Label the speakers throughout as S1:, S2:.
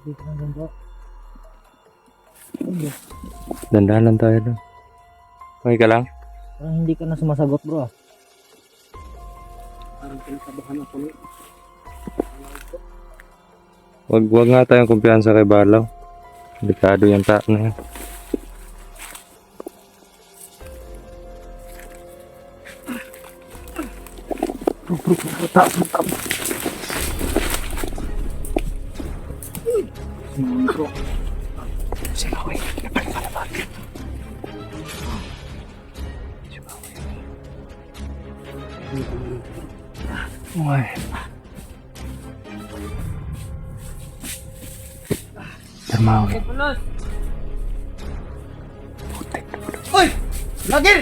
S1: Dito na lang bro.
S2: Dandahan lang tayo doon. Okay ka lang?
S1: Parang hindi ka na sumasagot bro ah. Parang kinakabahan ako ni.
S2: Wag nga tayong kumpiyansa kay Balaw. Delikado yung tao na yan. Termawi.
S1: Uy! Lagir!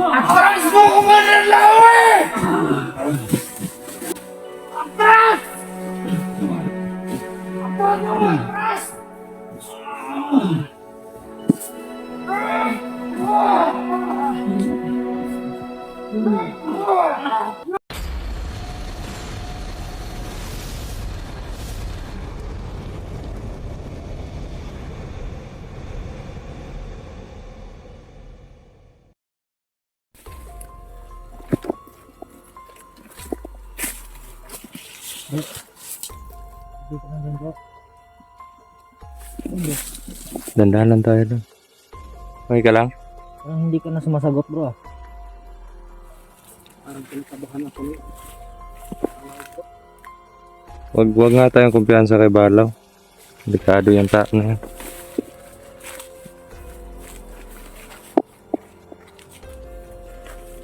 S1: Atras mo ko manalawi! Atras! Atras! Dito na lang bro.
S2: Dandahan lang tayo doon. Okay ka lang?
S1: Parang hindi ka na sumasagot bro ah. Parang kinakabahan ako ni.
S2: Wag nga tayong kumpiyansa kay Balaw. Delikado yung tao na yan.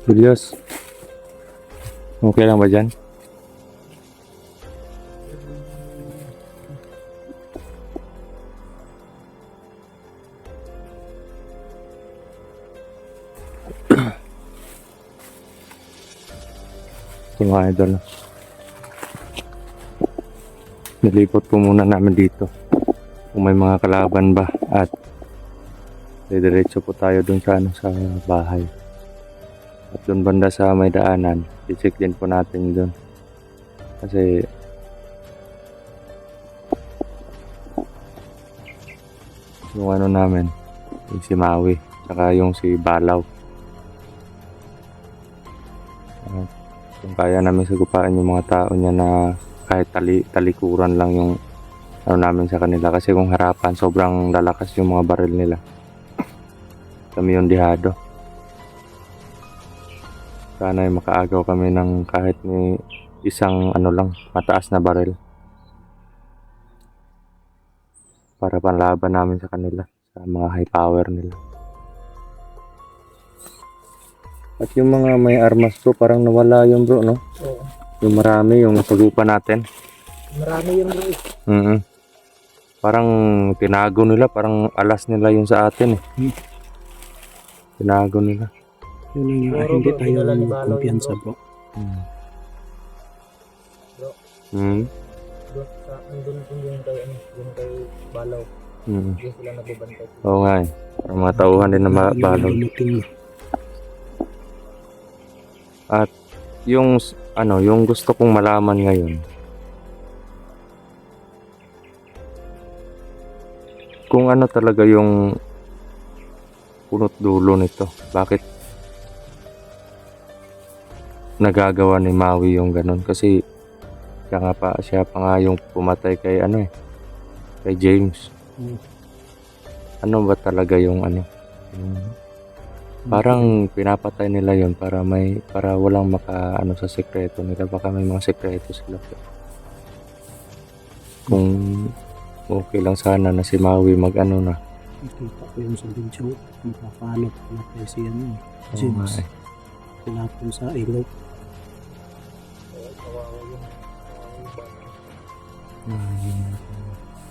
S2: Julius, okay lang ba dyan? Ito mga idol. Nilipot po muna namin dito kung may mga kalaban ba at diretso po tayo dun sa, sa bahay. At dun banda sa may daanan, i-check din po natin dun. Kasi yung ano namin, yung si Maui, saka yung si Balaw. At kung kaya namin sagupaan yung mga tao niya na kahit talikuran lang yung ano namin sa kanila. Kasi kung harapan, sobrang lalakas yung mga baril nila. Kami yung dihado. Sana ay makaagaw kami ng kahit ni isang ano lang, mataas na baril. Para panlaban namin sa kanila, sa mga high power nila. At yung mga may armas ko, parang nawala yung bro, no?
S1: Oo.
S2: Yung marami, yung nasagupan natin.
S1: Marami yung bro.
S2: Parang tinago nila, parang alas nila yung sa atin eh. Tinago nila.
S3: Yun nga, hindi tayo kumpiyansa bro.
S1: Bro.
S2: Hmm.
S1: Doon sa andun yung kay ano, yung kay Balaw. Yung sila nagbabantay.
S2: Oo nga eh. Parang mga tauhan din na Balaw. At yung ano, yung gusto kong malaman ngayon, kung ano talaga yung punot dulo nito. Bakit nagagawa ni Maui yung ganun? Kasi siya pa nga yung pumatay kay ano eh, kay James. Ano ba talaga yung ano? Parang pinapatay nila yon para walang maka ano sa sekreto nila. Baka may mga sekreto sila. Kung okay lang sana na si Maui mag ano na.
S3: Nakita ko yung sa video, mapapalot na tayo siya no. James, pinapon sa ilaw.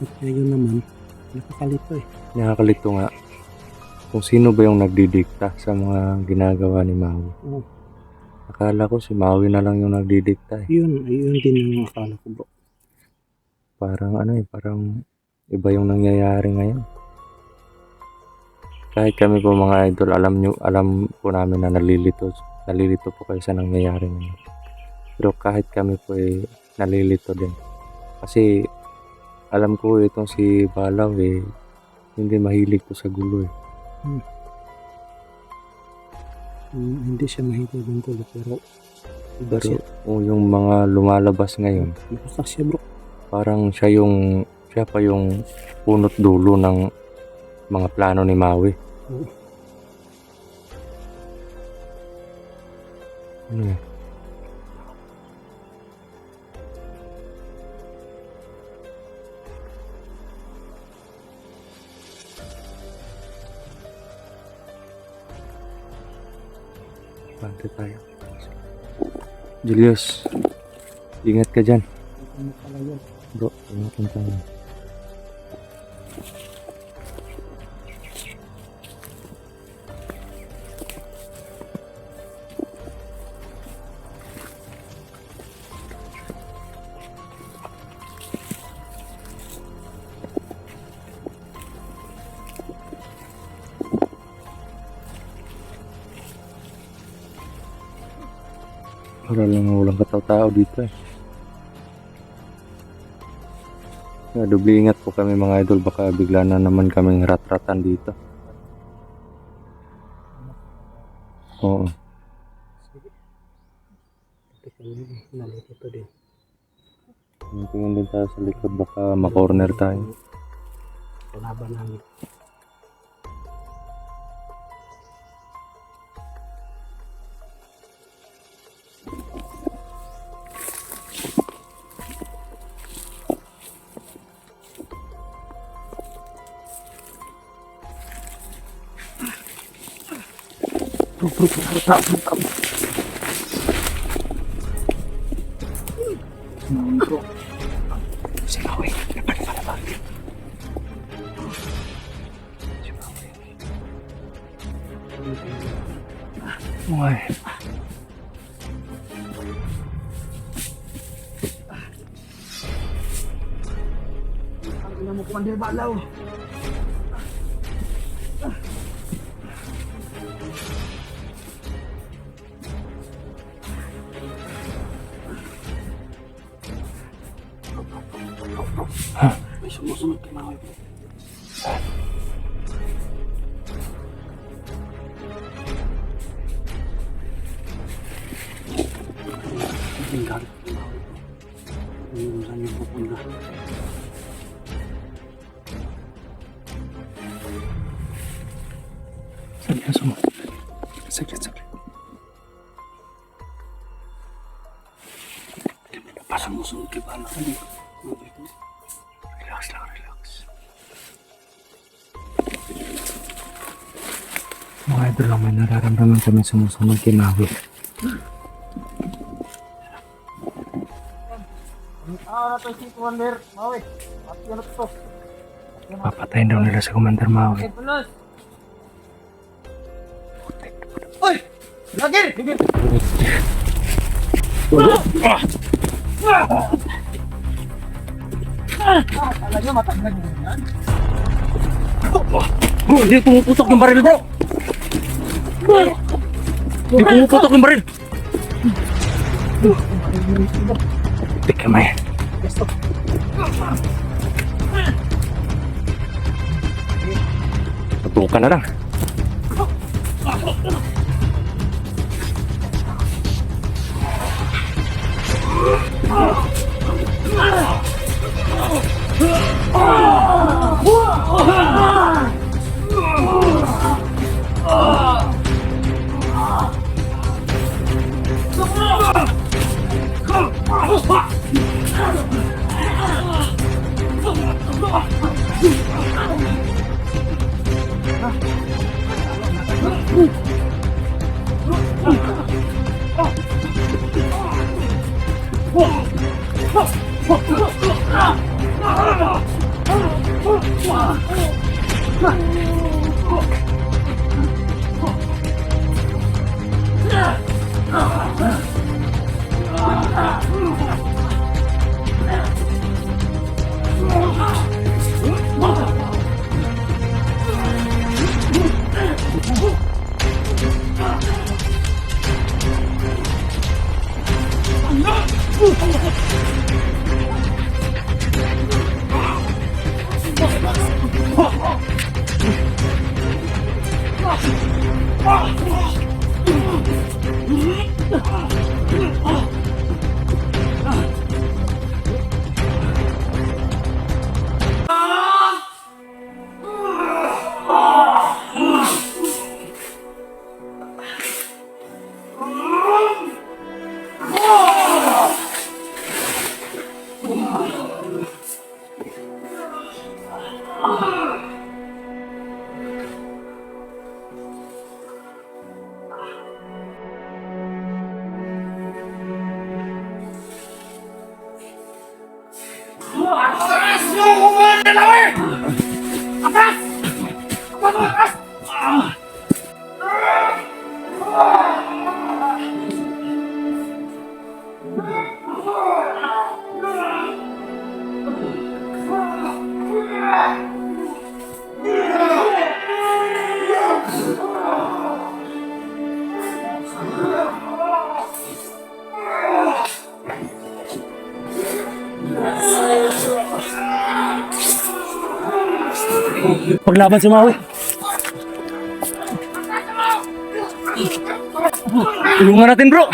S3: At ngayon naman, nakakalito eh.
S2: Nakakalito nga. Kung sino ba yung nagdidikta sa mga ginagawa ni Maui. Akala ko si Maui na lang yung nagdidikta eh.
S3: Yun din yung akala ko bro.
S2: Parang parang iba yung nangyayari ngayon. Kahit kami po mga idol, alam po namin na nalilito po kayo sa nangyayari ngayon. Pero kahit kami po nalilito din. Kasi alam ko itong si Balaw hindi mahilig to sa gulo eh.
S3: Hindi siya mahilig ng gulo pero iba
S2: Pero
S3: siya.
S2: yung mga lumalabas ngayon,
S3: Nakastak siya bro.
S2: parang siya pa yung punot dulo ng mga plano ni Maui.
S3: Oo.
S2: Ano yan? Bante tayo. Julius, ingat ka dyan.
S3: Ano pala yun?
S2: Bro, ingatan tayo. Para lang walang kataw-tao dito eh. Kaya doble ingat po kami mga idol, baka bigla na naman kaming rat-ratan dito. Oo.
S3: Nalito din.
S2: Tingin din tayo sa likod, baka makorner tayo.
S3: Kalaban namin.
S2: Uy.
S1: Ang ina mo, Commander Balaw.
S3: May sumusunod kay Maui bro. Ang galit kay Maui bro. Kung saan yung pupunta.
S2: Saglit, sumunod. Saglit.
S3: Pa sumusunod kay Balaw.
S2: Relax lang. Mga idol lang, may nararamdaman kami sumusunod kay Maui.
S1: Na to si Commander Maui. At yun na to.
S2: Papatayin daw nila si Commander Maui.
S1: Pulos! Oy! Lagir! Lagir! Kala nyo mataglag mo yan?
S2: Bro, hindi pumuputok yung baril, bro! Hindi pumuputok yung baril! Tika, may. Tutukan na lang.
S3: Paglaban si Maui.
S2: Tulungan natin bro.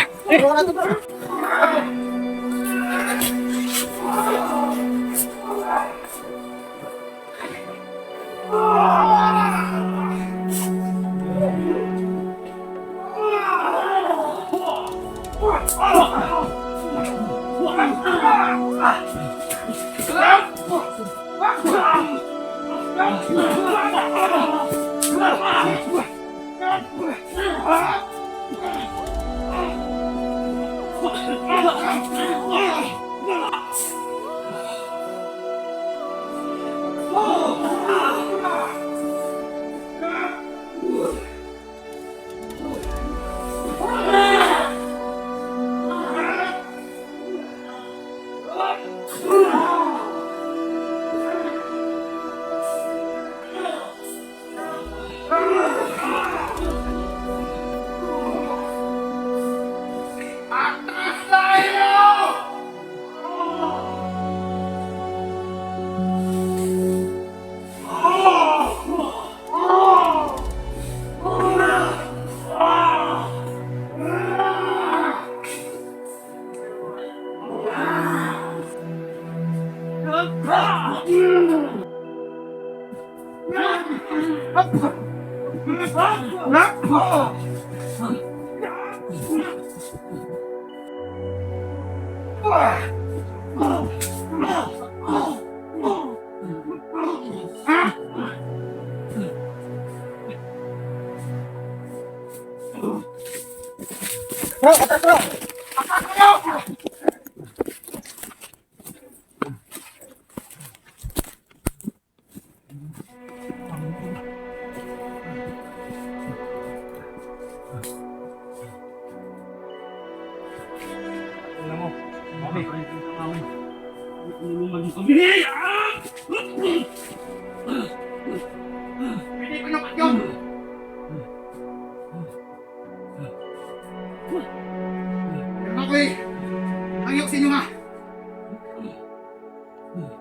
S4: Ayoksin nyo nga.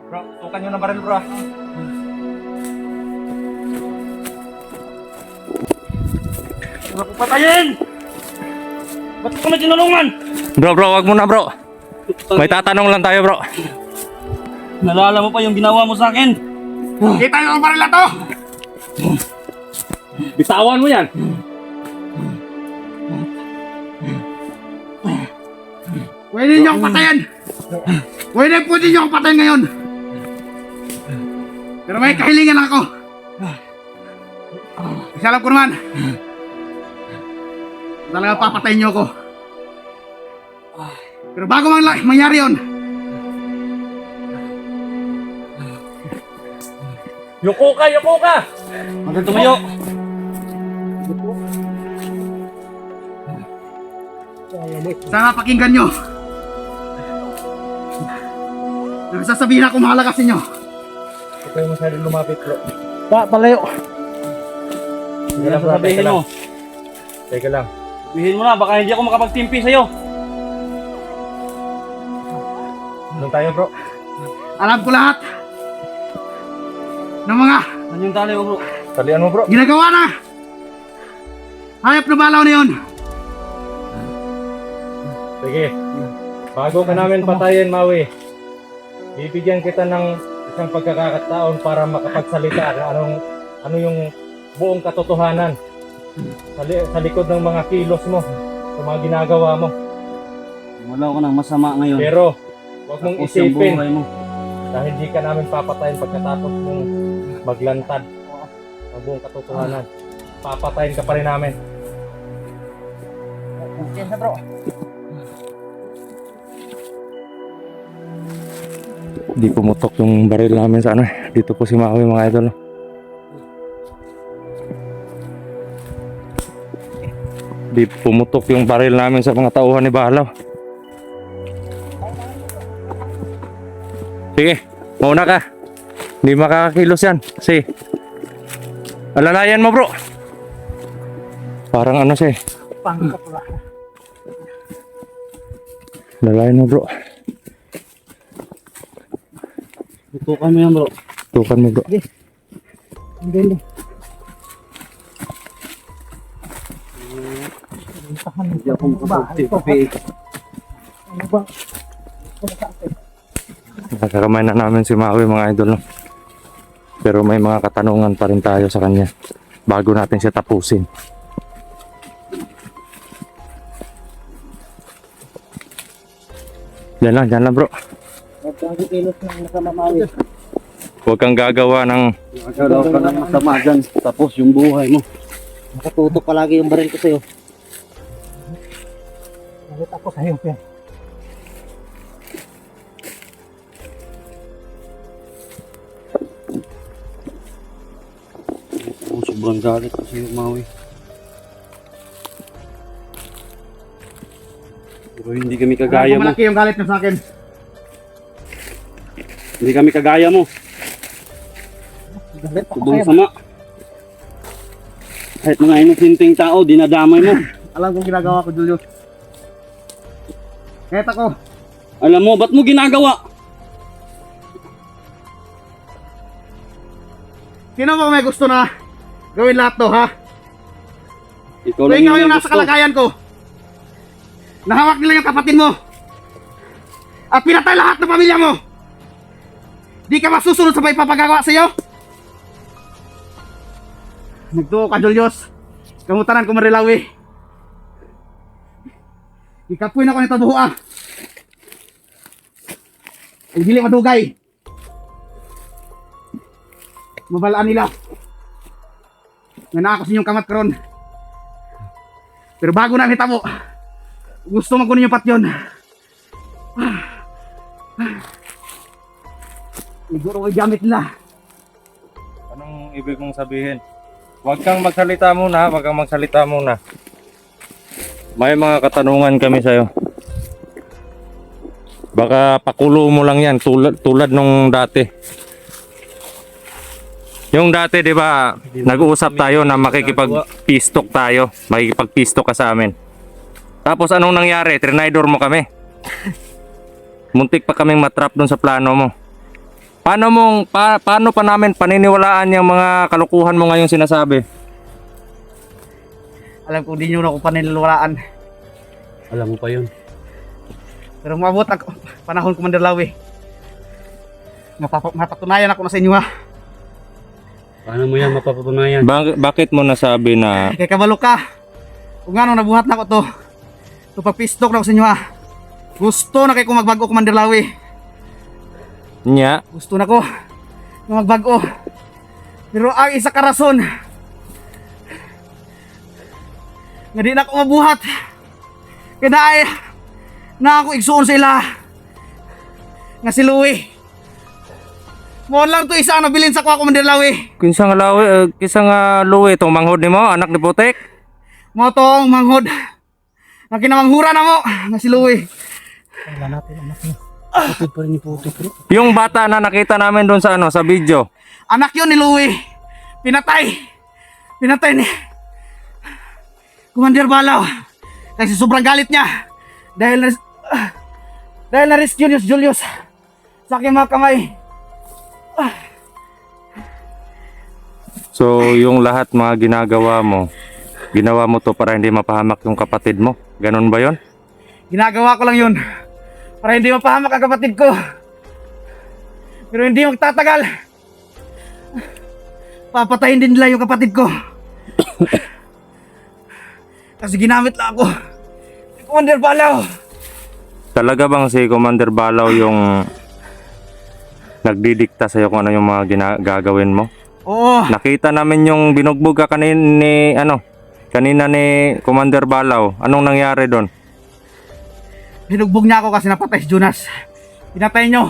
S2: Bro, tukan nyo ng baril bro.
S3: Ako patayin! Ba't ko kami tinulungan?
S2: Bro, wag muna bro. May tatanong lang tayo bro.
S3: Nalala mo pa yung ginawa mo sa akin?
S4: Kita nyo ang baril na to.
S2: Bitawan mo yan.
S4: Pwede nyo akong patayin. Pwede nyo akong patayin ngayon. Pero may kahilingan ako. Kasi alam ko naman, talaga papatayin nyo ako. Pero bago mangyari yun,
S2: Yuko ka!
S3: Hanggang tumayo.
S4: sana pakinggan nyo. Nagsasabihin ako mahalaga sa inyo.
S2: Huwag kayo masyadong lumapit bro.
S3: Palayo.
S2: Sige lang bro,
S3: Sabihin mo.
S2: Teka lang.
S3: Sabihin mo na, baka hindi ako makapagtimpi sa'yo.
S2: Doon tayo bro.
S4: Alam ko lahat ng mga
S3: Ano yung tali mo bro?
S2: Talian mo bro.
S4: ginagawa na hayop na balaw na yun.
S2: Sige. Bago ka namin patayin, Maui, bibigyan kita ng isang pagkakataon para makapagsalita kung ano yung buong katotohanan sa likod ng mga kilos mo, sa mga ginagawa mo.
S3: Wala ko ng masama ngayon.
S2: Pero huwag mong
S3: Tapos yung
S2: isipin
S3: buhay mo.
S2: na hindi ka namin papatayin pagkatapos mong maglantad ang buong katotohanan. Papatayin ka pa rin namin.
S3: Yan na bro.
S2: Di pumutok yung baril namin sa ano eh. Dito po si Maui mga idol. Di pumutok yung baril namin sa mga tauhan ni Balaw. Sige, mauna ka. Hindi makakakilos yan. Sige. Alalayan mo bro. Parang ano siya eh.
S4: Pangkapula.
S2: Alalayan mo bro.
S3: Tutukan mo yan bro.
S2: Tukan mo bro.
S4: Ang galing.
S3: Hindi ako makapagtipi.
S4: Ano ba?
S2: Nakakamay na namin si Maui mga idol. No? Pero may mga katanungan pa rin tayo sa kanya bago natin siya tapusin. Diyan lang bro.
S3: Magkakikilos ng nakamamali.
S2: Huwag kang gagawa ng
S3: Magkalaw ka ng masama dyan. Tapos yung buhay mo.
S1: Nakatutok palagi yung baril ko sa'yo.
S4: Nakita ko sa'yo, Pia.
S3: Oh, sobrang galit kasi yung Maui. Pero hindi kami kagaya mo.
S4: Malaki yung galit niya sa akin.
S3: Hindi kami kagaya mo.
S4: Galit ako
S3: Sobrang
S4: sa'yo.
S3: sama. Kahit mga inusinting tao, dinadamay mo.
S4: Alam kong ginagawa ko, Julius. Kahit ako,
S3: Alam mo, ba't mo ginagawa?
S4: sino ba may gusto na gawin lahat to, ha?
S3: Ikaw
S4: Kung
S3: lang
S4: ikaw yung
S3: may
S4: nasa
S3: gusto.
S4: kalagayan ko, nahawak nila yung kapatid mo, at pinatay lahat ng pamilya mo, di ka masusunod sa may papagagawa sa'yo? Nagtuo ka, Julius. Kamutaran ko marilawi. Ikapuin ako nito buha. Ay dili madugay. Mabalaan nila. Nga na ako sa inyong kamat karon. Pero bago na kita mo, gusto mo kunin yung patyon. Siguro ko gamit nila.
S2: Anong ibig mong sabihin? Huwag kang magsalita muna, huwag kang magsalita muna. May mga katanungan kami sa'yo. Baka pakulo mo lang yan tulad nung dati. Yung dati, di ba, nag-uusap tayo na makikipag-pistok tayo. Makikipag-pistok ka sa amin. Tapos anong nangyari? Trinaydor mo kami. Muntik pa kaming matrap dun sa plano mo. Paano pa namin paniniwalaan yung mga kalukuhan mo ngayong sinasabi?
S4: Alam ko di nyo na ako paniniwalaan.
S3: Alam mo pa yun.
S4: Pero umabot ako panahon Commander Lawi. Mapatunayan ako na sa inyo, ha.
S3: Paano mo yan mapapatunayan?
S2: Bakit mo nasabi na
S4: Kay kabalo ka. Kung ano nabuhat na ko to. To pagpistok na ako sa inyo, ha. Gusto na kay ko magbago Commander Lawi.
S2: niya?
S4: Gusto na ko na magbago. Pero ang isa ka rason nga di na ako mabuhat. Kaya na ako igsuon sa ila nga si Louie. Mo lang to isa ang nabilin sa kuha Commander Lawi.
S2: Kinsa nga luwi itong manghod ni mo, anak ni Putik?
S4: Mo tong manghod. Nga kinamanghura na mo nga si Louie.
S1: Wala natin anak niya.
S3: Putik pa rin ni Putik bro.
S2: Yung bata na nakita namin doon sa sa video.
S4: Anak yun ni Louie. Pinatay ni Commander Balaw. Kasi sobrang galit niya. Dahil na-rescue niya si Julius sa aking mga kamay.
S2: So, yung lahat mga ginawa mo to para hindi mapahamak yung kapatid mo. Ganon ba yon?
S4: Ginagawa ko lang yun para hindi mapahamak ang kapatid ko. Pero hindi magtatagal. Papatayin din nila yung kapatid ko. Kasi ginamit lang ako ni Commander Balaw.
S2: Talaga bang si Commander Balaw yung nagdidikta sa'yo kung ano yung mga gagawin mo?
S4: Oo.
S2: Nakita namin yung binugbog ka kanina ni Commander Balaw. Anong nangyari doon?
S4: Binugbog niya ako kasi napatay si Jonas. Pinatay nyo.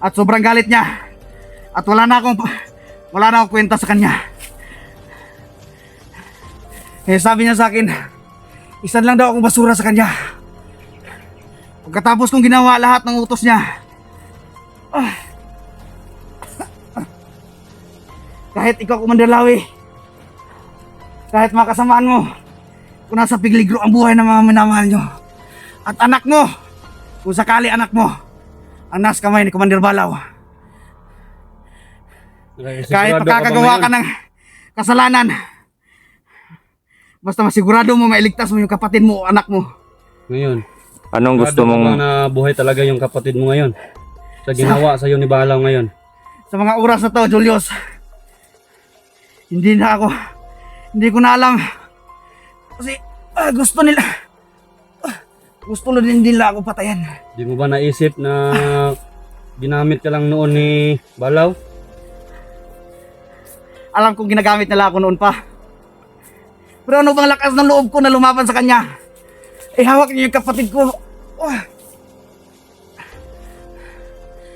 S4: At sobrang galit niya. At wala na akong kwenta sa kanya. Eh sabi niya sa akin, isa lang daw akong basura sa kanya. Pagkatapos kong ginawa lahat ng utos niya, kahit ikaw, Commander Lawi, kahit mga kasamaan mo, kung nasa pigligro ang buhay ng mga minamahal nyo, at anak mo, kung sakali anak mo, ang nasa kamay ni Commander Balaw, kahit makakagawa ka ng kasalanan, basta masigurado mo mailigtas mo yung kapatid mo o anak mo.
S5: Ngayon,
S2: Anong gusto
S5: sigurado ka
S2: mong...
S5: ba na buhay talaga yung kapatid mo ngayon? Sa ginawa sa iyo ni Balaw ngayon.
S4: Sa mga oras na to, Julius, hindi ko na alam. Kasi gusto na din nila ako patayan.
S5: Di mo ba naisip na ginamit ka lang noon ni Balaw?
S4: Alam kong ginagamit nila ako noon pa. Pero ano bang lakas ng loob ko na lumaban sa kanya? Hawak niyo yung kapatid ko.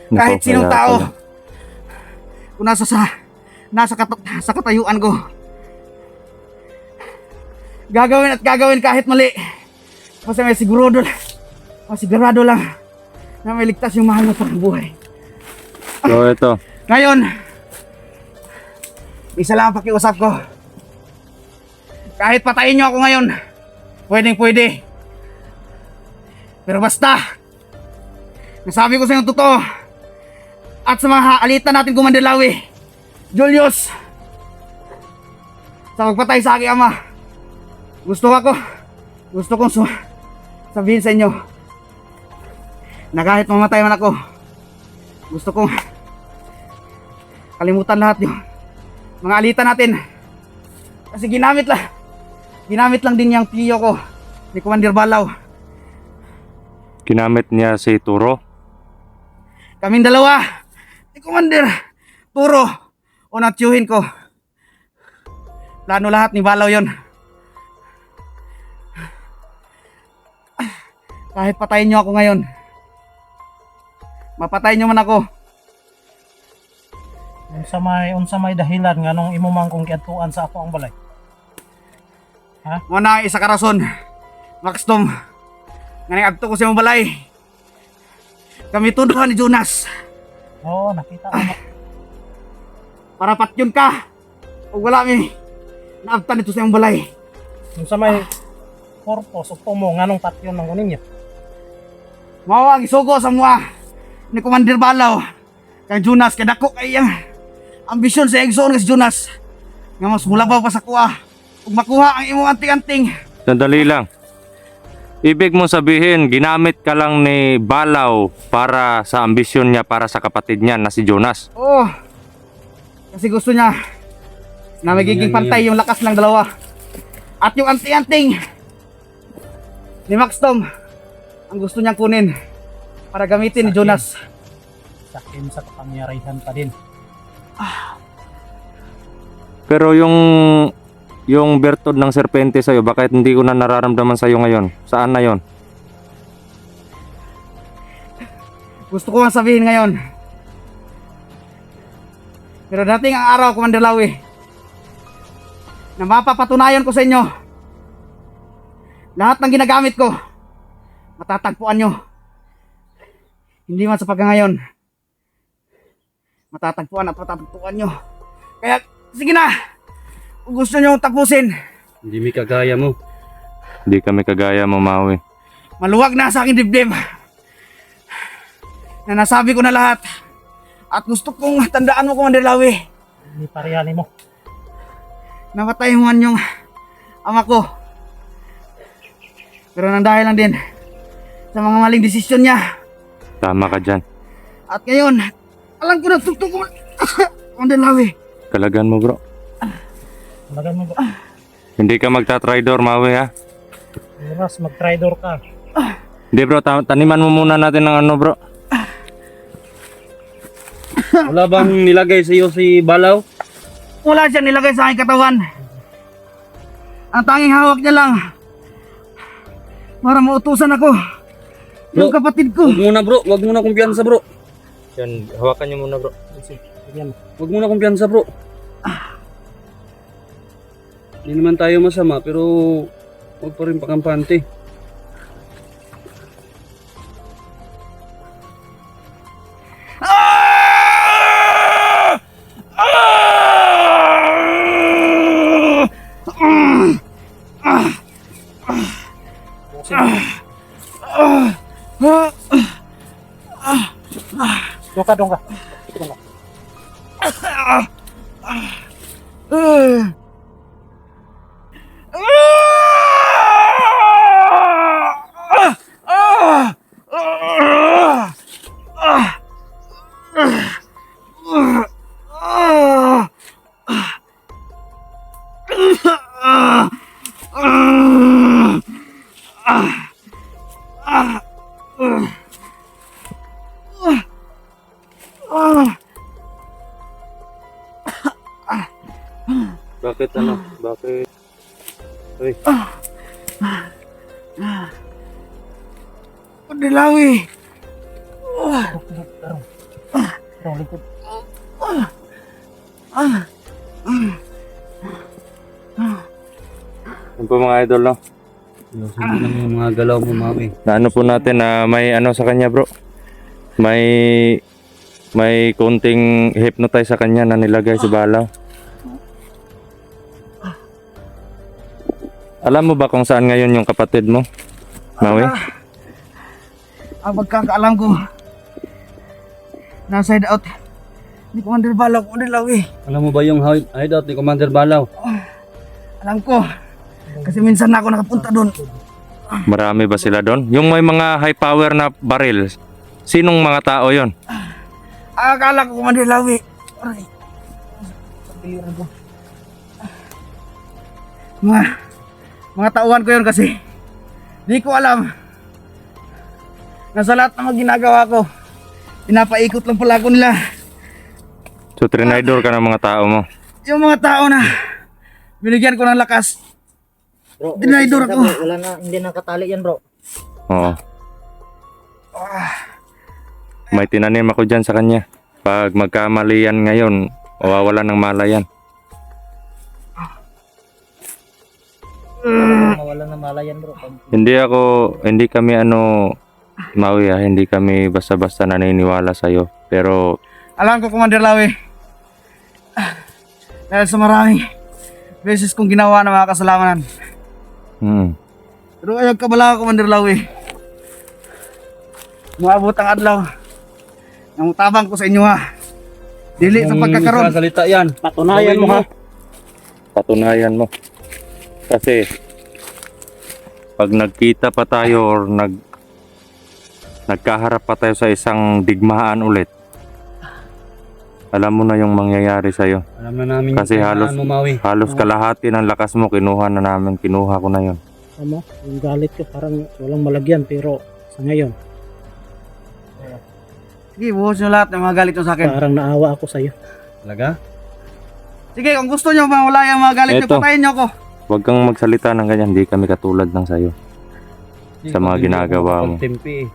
S4: Kahit sinong tao, kung nasa katayuan ko, gagawin kahit mali. Kasi masigurado lang na may ligtas yung mahal mo pang buhay.
S2: So ito,
S4: Ngayon, isa lang ang pakiusap ko. Kahit patayin nyo ako ngayon, pwede. Pero basta, nasabi ko sa inyo totoo, at sa mga alitan natin, Commander Lawi, Julius, sa pagpatay sa aking ama, gusto kong sabihin sa inyo na kahit mamatay man ako, gusto kong kalimutan lahat yung mga alitan natin. Kasi ginamit lang din yung tiyo ko ni Commander Balaw.
S2: ginamit niya si Turo.
S4: Kaming dalawa ni Commander Turo o natyuhin ko. Plano lahat ni Balaw yon. Kahit patayin nyo ako ngayon, mapatayin nyo man ako,
S3: Unsa may dahilan nga nung imo man kong kiadtuan sa ako ang balay.
S4: muna isa ka rason, Maxtom, nga nag-agto ko sa imong balay. Kami tuduhan ni Jonas
S3: Oo, nakita ko.
S4: para patyon ka o wala mi naabtan ito sa imong balay.
S3: Unsa may purpose o mo nga nung patyon ng ninyo.
S4: Mao ang isugo sa mga ni Commander Balaw kay Jonas, kay dako kay ang ambisyon sa Exxon nga si Jonas nga mas mulabaw pa sa kuha ug makuha ang imong anting-anting.
S2: Sandali lang. Ibig mo sabihin, ginamit ka lang ni Balaw para sa ambisyon niya para sa kapatid niya na si Jonas.
S4: Oo. Kasi gusto niya na magiging pantay yung lakas ng dalawa. At yung anting-anting ni Maxtom ang gusto niyang kunin para gamitin ni Jonas.
S3: Sakin sa kapangyarihan pa din.
S2: Pero yung bertod ng serpente sa'yo, bakit hindi ko na nararamdaman sa'yo ngayon? Saan na yon?
S4: Gusto ko nga sabihin ngayon. Pero dating ang araw, Commander Lawi, na mapapatunayan ko sa inyo lahat ng ginagamit ko, matatagpuan nyo. Hindi man sa pagkangayon, matatagpuan nyo. Kaya sige na, kung gusto nyo tapusin,
S5: Hindi mi kagaya mo.
S2: Hindi kami kagaya mo, Maui.
S4: maluwag na sa aking dibdib na nasabi ko na lahat. At gusto kong tandaan mo, Commander Lawi,
S3: Hindi parehali mo.
S4: namatay man yung ama ko. Pero nang dahil lang din sa mga maling desisyon niya.
S2: Tama ka dyan.
S4: At ngayon, alam ko na tugtog ko. Commander Lawi,
S2: Kalagan mo, bro.
S3: Talagan mo ba?
S2: Hindi ka magta-tridor, Maui, ha?
S3: Oras mag-tridor ka.
S2: Hindi, bro. Taniman mo muna natin ng ano, bro.
S5: Wala bang nilagay sa iyo si Balaw?
S4: wala siyang nilagay sa aking katawan. Ang tanging hawak niya lang para mautusan ako. Yung
S5: Bro,
S4: kapatid ko.
S5: Wag muna bro, wag muna kumpiyansa bro.
S2: Yan, hawakan niyo muna bro.
S3: Yan.
S5: Huwag mo na kumpiyansa bro. Hindi naman tayo masama pero huwag pa rin pakampante.
S3: Doon ka, doon ka.
S2: Bakit ano? Bakit? Uy,
S4: Mandilawi.
S3: Doon, likod.
S2: yun po mga idol no.
S5: Hindi lang yung mga galaw mo mami.
S2: Na ano po natin na may ano sa kanya bro. May konting hypnotize sa kanya na nilagay si Balaw. Alam mo ba kung saan ngayon yung kapatid mo? Maui?
S4: Ang pagkakaalam ko, nasa hideout ni Commander Balaw, Mandilawi.
S5: Alam mo ba yung hideout ni Commander Balaw?
S4: Alam ko, kasi minsan na ako nakapunta doon.
S2: Marami ba sila doon? Yung may mga high power na baril, sinong mga tao yon?
S4: Akala ko, Mandilawi. Aray. Pagkiliran ko. Mga tauhan ko yun kasi di ko alam na sa lahat ng mga ginagawa ko, pinapaikot lang pala ako nila.
S2: So trinidor ka ng mga tao mo.
S4: Yung mga tao na binigyan ko ng lakas,
S1: Bro,
S4: Dinaydor ako.
S1: Wala na, hindi na katali yan bro.
S2: Oo. May tinanim ako dyan sa kanya. Pag magkamali yan ngayon, mawawala ng malay yan.
S1: Mawala na malay yan bro.
S2: Hindi kami Maui hindi kami basta-basta naniniwala sa'yo. Pero
S4: alam ko, Commander Lawi, dahil sa maraming beses kong ginawa ng mga kasalanan. Pero ayag ka bala, Commander Lawi. Maabot ang adlaw. Ang tabang ko sa inyo ha. Dili sa pagkakaroon.
S5: Salita yan.
S3: Patunayan mo ha.
S2: patunayan mo. Kasi pag nagkita pa tayo or nagkaharap pa tayo sa isang digmaan ulit, alam mo na yung mangyayari sa'yo.
S5: Alam na namin
S2: Kasi
S5: yung
S2: halos-
S5: kailangan mo, Maui.
S2: Halos kalahati ng lakas mo kinuha ko na yon.
S3: Ano, yung galit ko parang walang malagyan pero sa ngayon,
S4: Sige, buhos nyo lahat ng mga galit nyo sa akin.
S3: parang naawa ako sa'yo.
S5: Talaga?
S4: Sige, kung gusto nyo mawala yung mga galit nyo,
S2: Eto.
S4: patayin nyo ako.
S2: Huwag kang magsalita ng ganyan, hindi kami katulad ng sa'yo. Sa mga ginagawa mo.
S5: Tempi eh.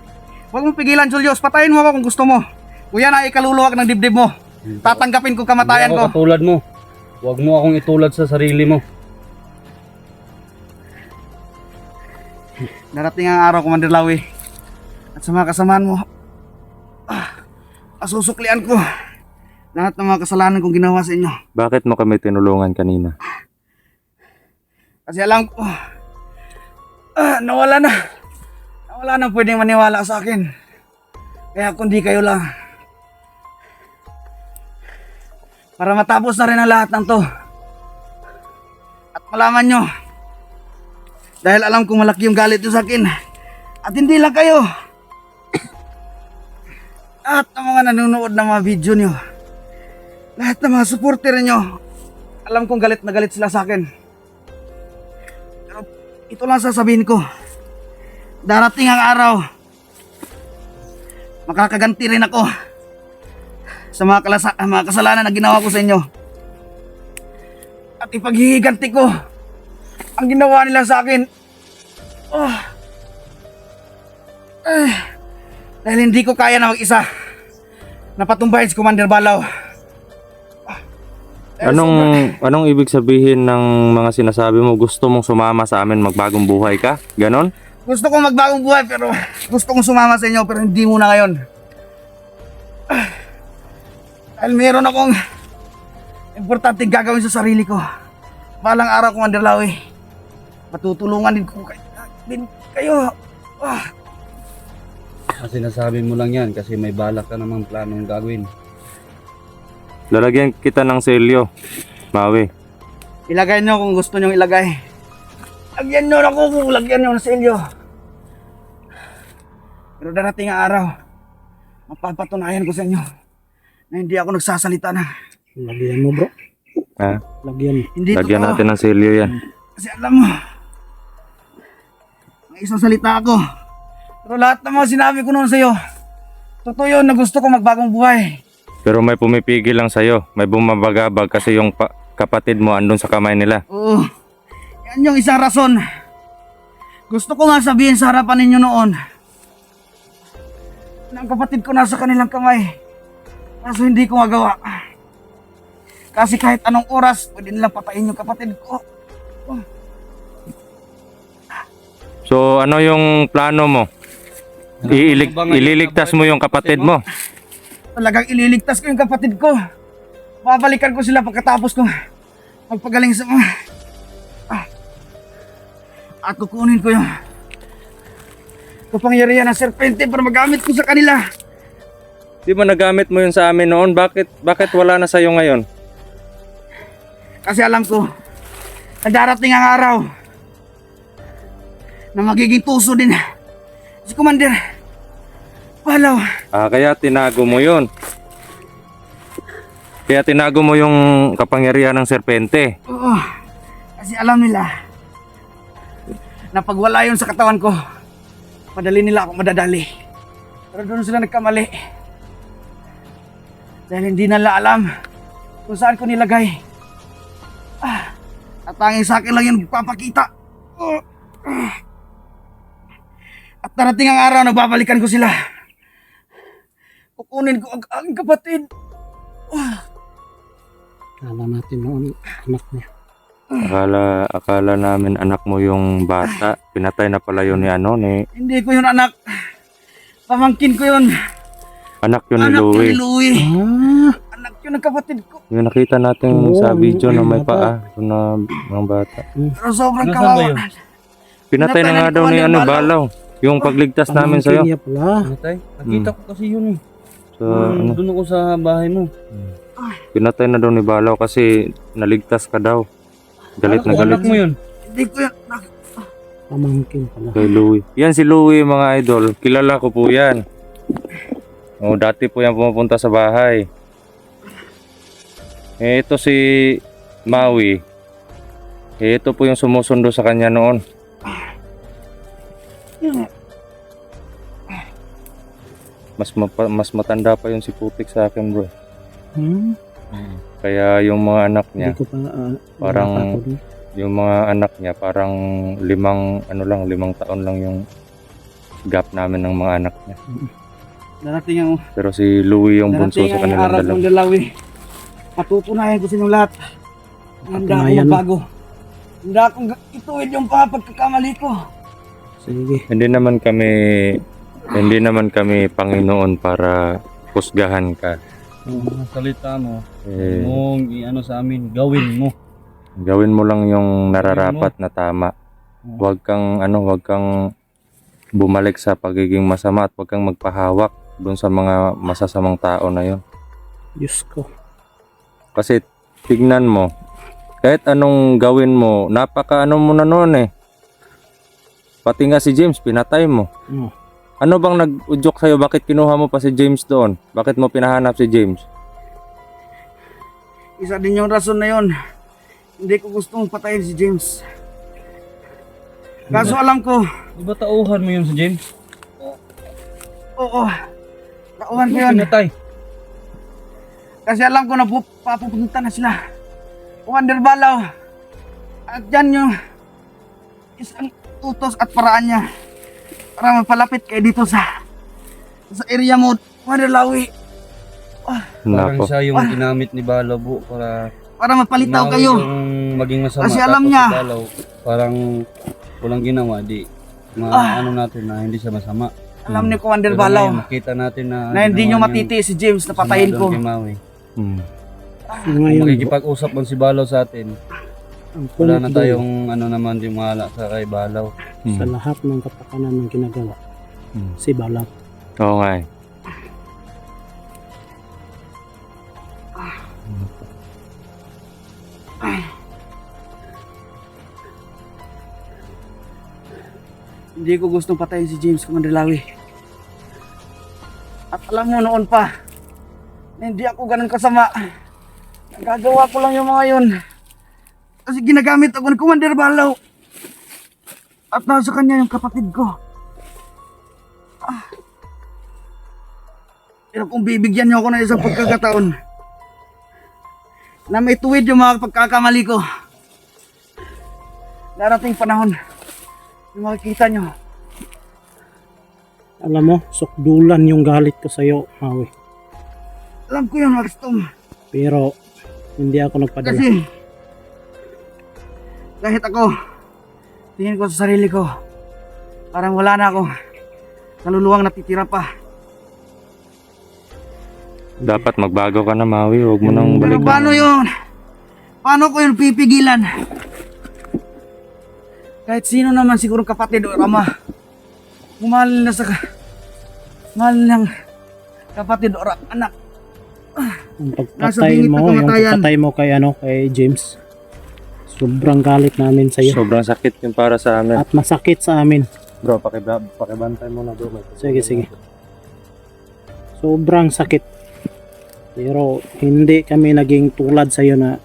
S4: Huwag mong pigilan, Julius. Patayin mo ako kung gusto mo. Kung yan ay ikaluluwag ng dibdib mo, tatanggapin ko kamatayan
S5: Hindi
S4: ko.
S5: ako katulad mo. Huwag mo akong itulad sa sarili mo.
S4: Darating ang araw, Commander Lawi. At sa mga kasamaan mo, asusuklian ko lahat ng mga kasalanan kong ginawa sa inyo.
S2: Bakit mo kami tinulungan kanina?
S4: Kasi alam ko, nawala na pwedeng maniwala sa akin. Kaya kundi kayo lang. Para matapos na rin ang lahat ng to. At malaman nyo, dahil alam kong malaki yung galit nyo sa akin, at hindi lang kayo, at ang mga nanonood ng mga video nyo, lahat ng mga supporter nyo, alam kong galit na galit sila sa akin. Pero ito lang sasabihin ko, darating ang araw, makakaganti rin ako sa mga kasalanan na ginawa ko sa inyo. At ipaghihiganti ko ang ginawa nila sa akin. Dahil hindi ko kaya na mag-isa. napatumbahin si Commander Balaw.
S2: Anong ibig sabihin ng mga sinasabi mo? Gusto mong sumama sa amin, magbagong buhay ka? Ganon?
S4: Gusto kong magbagong buhay pero gusto kong sumama sa inyo pero hindi muna ngayon. Dahil meron akong importanteng gagawin sa sarili ko. Balang araw, Commander Lawi, matutulungan din kayo.
S5: Sinasabi mo lang yan kasi may balak ka namang planong gagawin.
S2: Lalagyan kita ng selyo, Maui.
S4: Ilagay nyo kung gusto nyo ilagay. Lagyan nyo ako kung lagyan nyo ng selyo. Pero darating ang araw, mapapatunayan ko sa inyo na hindi ako nagsasalita na.
S3: Lagyan mo, bro.
S2: Ha?
S3: Lagyan.
S4: Hindi
S2: Lagyan
S4: totoo.
S2: natin ng selyo yan.
S4: Kasi alam mo, ang isang salita ako. Pero lahat ng mga sinabi ko noon sa'yo, totoo yun na gusto ko magbagong buhay.
S2: Pero may pumipigil lang sa'yo. May bumabagabag kasi yung kapatid mo andun sa kamay nila.
S4: Oo, yan yung isang rason. Gusto ko nga sabihin sa harapan ninyo noon na ang kapatid ko nasa kanilang kamay. Kaso hindi ko magawa. Kasi kahit anong oras, pwede nilang patayin yung kapatid ko.
S2: So ano yung plano mo? Ililigtas mo yung kapatid mo.
S4: Talagang ililigtas ko yung kapatid ko. Babalikan ko sila pagkatapos ko magpagaling sa mga... At kukunin ko yung kapangyarihan ng serpente para magamit ko sa kanila.
S2: Di ba nagamit mo yun sa amin noon? Bakit wala na sa'yo ngayon?
S4: Kasi alam ko na darating ang araw na magiging tuso din si Commander Balaw.
S2: Kaya tinago mo yun. Kaya tinago mo yung kapangyarihan ng serpente.
S4: Oo, kasi alam nila na pag wala yun sa katawan ko, madali nila ako madadali. Pero doon sila nagkamali. Dahil hindi nila alam kung saan ko nilagay. At tanging sa akin lang yun papakita. At darating ang araw na babalikan ko sila. Kukunin ko ang aking kapatid.
S3: Kala natin noon, anak niya.
S2: Akala namin anak mo yung bata. Pinatay na pala yun ni
S4: Hindi ko yun anak. Pamangkin ko yun.
S2: anak yun ni
S4: Anak
S2: Louie.
S4: yun ni Louie.
S3: Ah,
S4: Anak yun ng kapatid ko.
S2: Yung nakita natin
S3: Oo,
S2: sa video na
S3: yung
S2: may
S3: bata.
S2: paa. Yung na mga bata.
S4: Pero sobrang
S5: Nasaan ba
S4: kawawa.
S5: yun?
S2: Pinatay na nga daw ni
S4: Commander
S2: Balaw. Yung pagligtas namin
S3: pamangkin
S2: sa'yo.
S3: niya pala.
S5: Natay, nakita ko kasi yun eh.
S2: So, ano,
S5: Doon ako sa bahay mo.
S2: pinatay na daw ni Balaw kasi naligtas ka daw. Galit na
S5: Anak
S2: galit
S5: mo yun.
S4: Hindi ko yun.
S3: Pamangkin pala.
S2: kay Louie. Yan si Louie mga idol. Kilala ko po yan. Dati po yan pumupunta sa bahay. Ito si Maui. Ito po yung sumusundo sa kanya noon. Mas matanda pa yung si Putik sa akin, bro.
S3: Hmm?
S2: Kaya yung mga anak niya,
S3: Hindi ko pa
S2: parang
S3: nakakapag-
S2: yung mga anak niya parang 5 taon lang yung gap namin ng mga anak niya.
S4: Darating ang
S2: Pero si Louie yung bunso sa kanilang
S4: araw
S2: dalawa.
S4: ng Dalawi. Patutunayan ko sa inyong lahat. Handa ako
S3: Patunayan.
S4: magbago. Handa akong ituwid yung mga pagkakamali ko.
S3: Sige.
S2: Hindi naman kami Panginoon para husgahan ka.
S5: Yung mga salita mo,
S2: Eh,
S5: mong i-ano sa amin, gawin mo.
S2: gawin mo lang yung nararapat na tama. Huwag kang bumalik sa pagiging masama at huwag kang magpahawak doon sa mga masasamang tao na yon.
S3: Diyos ko.
S2: Kasi tignan mo, kahit anong gawin mo, napaka-ano mo na noon eh. Pati nga si James, pinatay mo.
S3: Oh.
S2: Ano bang nag-udyok sa'yo? Bakit kinuha mo pa si James doon? Bakit mo pinahanap si James?
S4: Isa din yung rason na yun. Hindi ko gustong patayin si James. Kaso alam ko,
S5: Di ba tauhan mo yun sa James?
S4: oo, tauhan ko yun.
S5: Pinatay.
S4: Kasi alam ko na papupunta na sila. Commander Balaw. At yan yung isang utos at paraan niya para mapalapit kayo dito sa area mo, Commander Lawi.
S5: Parang
S2: Nako.
S5: siya yung ginamit ni Balaw po para
S4: Para mapalitaw
S5: Maui
S4: kayo.
S5: yung maging masama.
S4: Kasi alam
S5: Tapos
S4: niya.
S5: si Balaw, parang walang ginawa. Di, ano natin na hindi siya masama.
S4: Alam ni Commander
S5: Pero
S4: Balaw
S5: ngayon, makita natin na
S4: na hindi nyo
S5: ginawa niya
S4: matitiis si James na
S5: yung
S4: patayin
S5: masama
S4: ko.
S5: doon kay Maui.
S2: Hmm.
S5: Kung
S3: Ngayon,
S5: makikipag-usap man si Balaw sa atin,
S3: ang
S5: wala na
S3: punto
S5: tayong ano naman yung mahala sa kay Balaw.
S3: sa lahat ng kapakanan ng ginagawa,
S2: Hmm.
S3: si Balaw.
S2: Oo nga eh.
S4: Hindi ko gustong patayin si James, Commander Lawi. At alam mo noon pa, na hindi ako ganun kasama. Nagagawa ko lang yung mga yun. Kasi ginagamit ako ni Commander Balaw. At nasa kanya yung kapatid ko. Pero kung bibigyan niyo ako ng isang pagkakataon na may tuwid yung mga pagkakamali ko, darating panahon, yung makikita nyo.
S3: Alam mo, sukdulan yung galit ko sa'yo, Maui.
S4: Alam ko yun, Marstom.
S3: Pero, hindi ako nagpadala.
S4: Kasi, kahit ako, tingin ko sa sarili ko, parang wala na ako. Kaluluwang natitira pa.
S2: Dapat magbago ka na, Maui. Huwag mo nang
S4: Pero
S2: balik.
S4: paano yun? Paano ko yun pipigilan? Kahit sino naman siguro kapatid o ama, mahal na sa mahal ng kapatid o anak.
S3: Yung
S4: Nasa
S3: pagpatay
S4: bingit na
S3: mo, yung
S4: kamatayan.
S3: pagpatay mo kay James, sobrang galit namin sa'yo.
S2: Sobrang sakit yung para sa amin.
S3: At masakit sa amin.
S2: Bro, pakibantay mo na bro.
S3: Sige. Sobrang sakit. Pero hindi kami naging tulad sa'yo na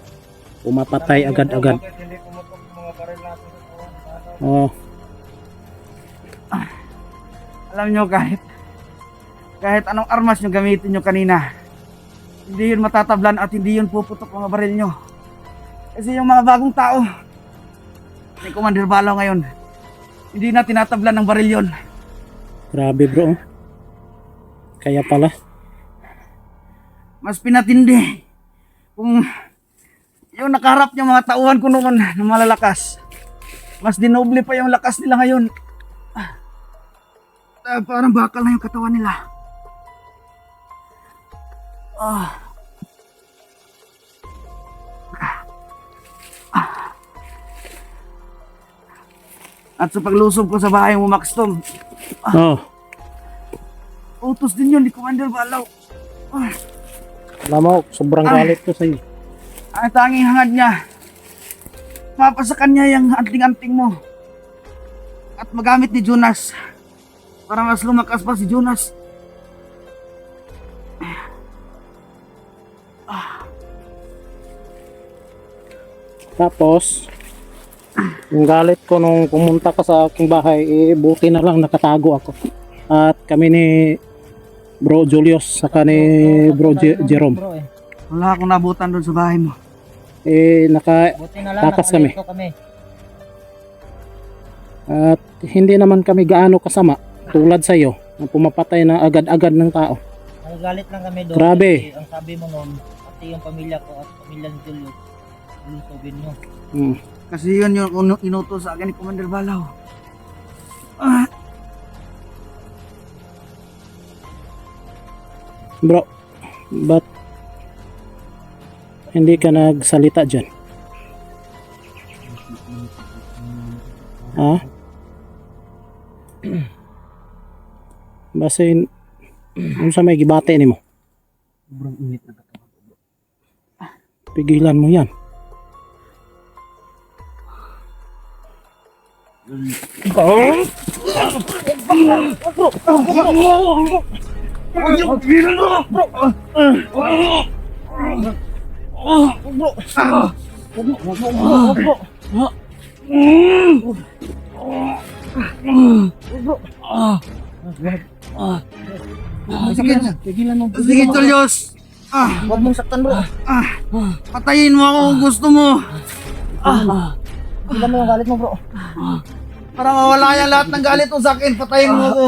S3: pumapatay agad-agad. Oh,
S4: Alam nyo, kahit anong armas nyo gamitin nyo kanina, hindi yun matatablan at hindi yun puputok mga baril nyo. Kasi yung mga bagong tao, ni Commander Balaw ngayon, hindi na tinatablan ng baril yun.
S3: grabe bro. Kaya pala,
S4: Mas pinatindi kung yung nakaharap yung mga tauhan ko noon na malalakas. Mas dinoble pa yung lakas nila ngayon. Parang bakal na yung katawan nila. At sa paglusob ko sa bahay mo, Maxtom,
S3: oh,
S4: utos din yun ni Commander Balaw.
S3: alam mo, sobrang galit ko sa'yo.
S4: Ang tanging hangad niya, mapasakan niya yung anting-anting mo. At magamit ni Jonas para mas lumakas pa si Jonas.
S3: Tapos, yung galit ko nung pumunta ka sa aking bahay, buti na lang nakatago ako. At kami ni Bro Julius, saka ni Bro Jerome,
S4: Wala akong nabutan doon sa bahay mo.
S1: Buti na lang,
S3: Takas kami.
S1: nakalito kami.
S3: At hindi naman kami gaano kasama tulad sa iyo na pumapatay na agad-agad ng tao.
S1: Nagagalit lang kami doon.
S3: Grabe.
S1: Kasi ang sabi mo noon, pati yung pamilya ko at pamilya ni Julius, lusobin nyo.
S3: Mm.
S4: Kasi yun yung inutos sa akin ni Commander Balaw.
S3: Bro, ba't hindi ka nagsalita dyan? Ha? Basin, ano sa may gibate ni mo?
S4: Sobrang init na katawan.
S3: Pigilan mo yan.
S4: Sige,
S3: Pigilan mo.
S4: sige Julius.
S1: Huwag mong saktan bro.
S4: Patayin mo ako kung gusto mo.
S1: Hindi mo yung galit mo bro.
S4: Para mawala yan lahat ng galit mo sa akin. Patayin mo ako.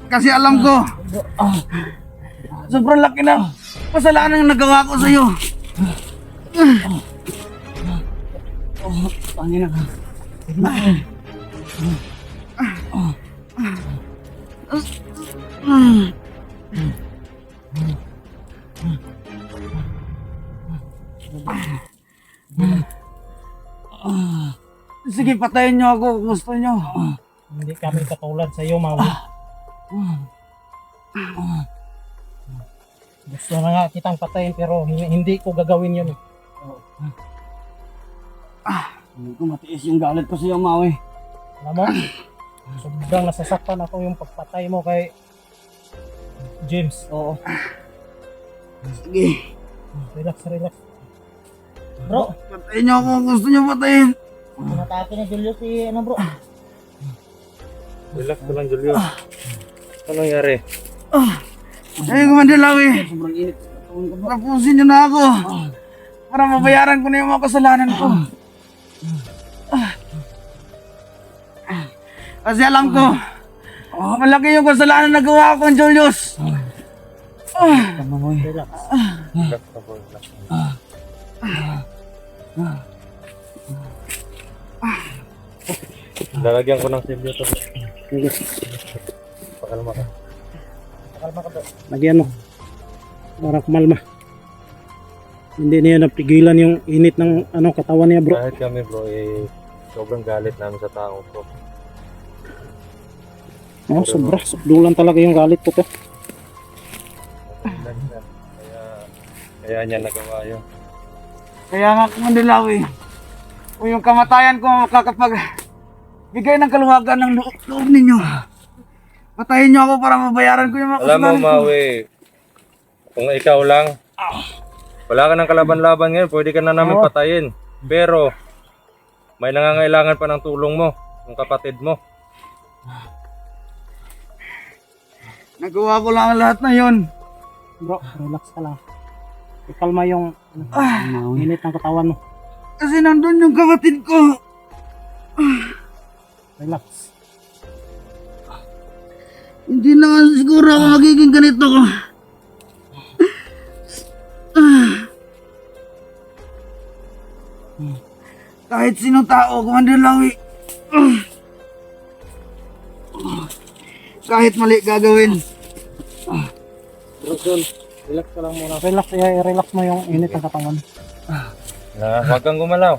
S4: Kasi alam ko, sobrang laki na kasalanan ang nagawa ko sa'yo. Panginoon ka. Sige, patayin niyo ako kung gusto niyo.
S3: Hindi kami katulad sa iyo, Maui. Gusto na nga kitang patayin pero hindi ko gagawin yun.
S5: Hindi ko matiis yung galit ko sa iyo, Maui.
S3: Alam mo, sobrang nasasaktan ako yung pagpatay mo kay James.
S4: Oo. Sige,
S3: Relax, relax. Bro,
S4: patayin niyo ako kung gusto niyo patayin.
S1: Pinatake ni Julio si ano bro.
S2: Relax ka lang, Julio. Ano nangyari?
S4: Ay, Commander Lawi.
S5: Sobrang init.
S4: Tapusin niyo na ako. Para mabayaran ko na yung mga kasalanan ko. Kasi alam ko, malaki yung kasalanan na gawa ko, Julius.
S3: relax.
S2: Relax ka po, relax. Lalagyan ko ng silyo to. Pakalma ka.
S1: Kalma ka bro.
S3: Lagyan mo. Para kumalma. Hindi niya napigilan yung init ng katawan niya, bro.
S2: Kahit kami bro, sobrang galit namin sa tao to.
S3: Oh, sobra. Subdulan talaga yung galit ko to.
S2: Kaya niya nagawa yun.
S4: Kaya nga, Commander Lawi, kung yung kamatayan ko makakapag bigay ng kaluwagan ng loob ninyo, patayin niyo ako para mabayaran ko yung mga
S2: Alam mo,
S4: kasalanan ko.
S2: Maui, kung ikaw lang, wala ka ng kalaban-laban ngayon, pwede ka na namin patayin. Pero, may nangangailangan pa ng tulong mo, ng kapatid mo.
S4: Nagawa ko lang ang lahat na yun.
S3: Bro, relax ka lang. Ikalma yung init ng katawan mo.
S4: Kasi nandun yung kapatid ko.
S3: Relax.
S4: Hindi na nga siguro ako magiging ganito. Kahit sinong tao, Commander Lawi. Kahit mali gagawin.
S3: Bro, John, relax ka lang muna. Relax, relax mo yung init ng katawan.
S2: Huwag kang gumalaw.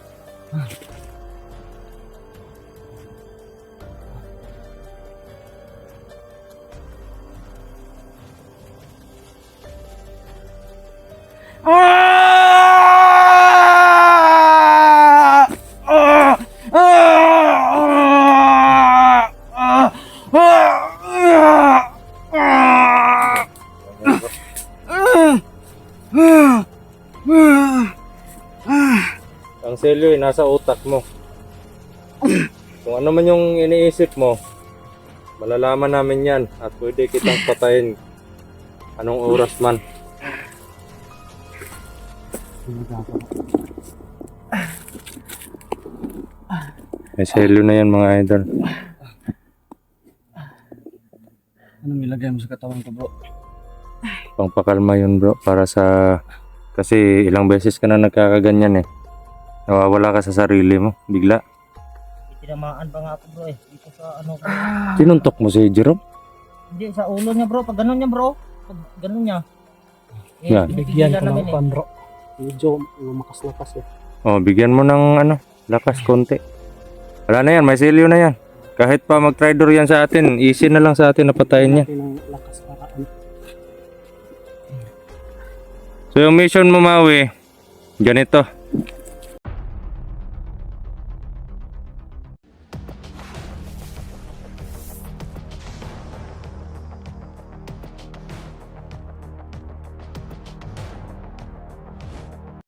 S2: Ang selyo ay nasa utak mo. Kung ano man yung iniisip mo, malalaman namin yan at pwede kitang patayin anong oras man. May selyo na yan mga idol.
S5: Anong ilagay mo sa katawan ko, bro?
S2: Pangpakalma yun bro para sa... Kasi ilang beses ka na nagkakaganyan eh. Nawawala ka sa sarili mo, bigla.
S1: Tinamaan pa nga ako bro eh. Dito sa ano ko.
S2: Tinuntok mo si Jerome?
S1: Hindi sa ulo niya bro. Pag ganun niya bro. Pag ganun niya.
S2: Yan.
S3: Bigyan ko
S1: namin
S3: ng pan, bro. Medyo lumakas-lakas eh.
S2: Oh, bigyan mo ng ano, lakas konti. Wala na yan, may selyo na yan. Kahit pa mag-tridor yan sa atin, easy na lang sa atin na patayin yan.
S3: Natin ng lakas para
S2: So yung mission mo Maui, ganito.